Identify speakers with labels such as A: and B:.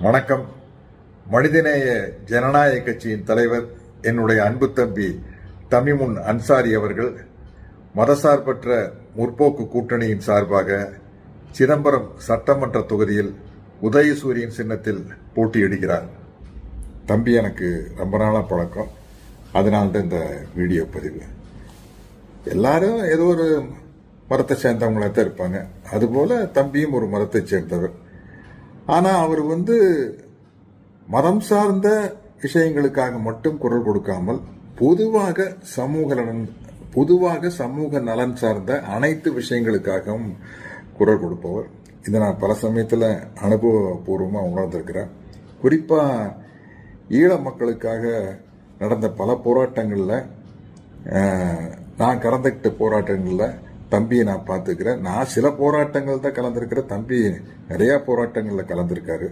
A: வணக்கம். மனிதநேய ஜனநாயக கட்சியின் தலைவர் என்னுடைய அன்பு தம்பி தமிமுன் அன்சாரி அவர்கள் மதசார்பற்ற முற்போக்கு கூட்டணியின் சார்பாக சிதம்பரம் சட்டமன்ற தொகுதியில் உதயசூரியன் சின்னத்தில் போட்டியிடுகிறார். தம்பி எனக்கு ரொம்ப நாளாக பழக்கம், அதனால்தான் இந்த வீடியோ பதிவு. எல்லாரும் ஏதோ ஒரு மதத்தை சேர்ந்தவங்களா தான் இருப்பாங்க. அதுபோல தம்பியும் ஒரு மதத்தை சேர்ந்தவர். ஆனால் அவர் மதம் சார்ந்த விஷயங்களுக்காக மட்டும் குரல் கொடுக்காமல் பொதுவாக சமூக நலன் சார்ந்த அனைத்து விஷயங்களுக்காகவும் குரல் கொடுப்பவர். இதை நான் பல சமயத்தில் அனுபவபூர்வமாக உணர்ந்திருக்கிறேன். குறிப்பாக ஈழ மக்களுக்காக நடந்த பல போராட்டங்களில் நான் கலந்துக்கிட்ட போராட்டங்களில் தம்பியை நான் பார்த்துக்கிறேன். நான் சில போராட்டங்கள் தான் கலந்துருக்கிறேன். தம்பி நிறையா போராட்டங்களில் கலந்துருக்காரு.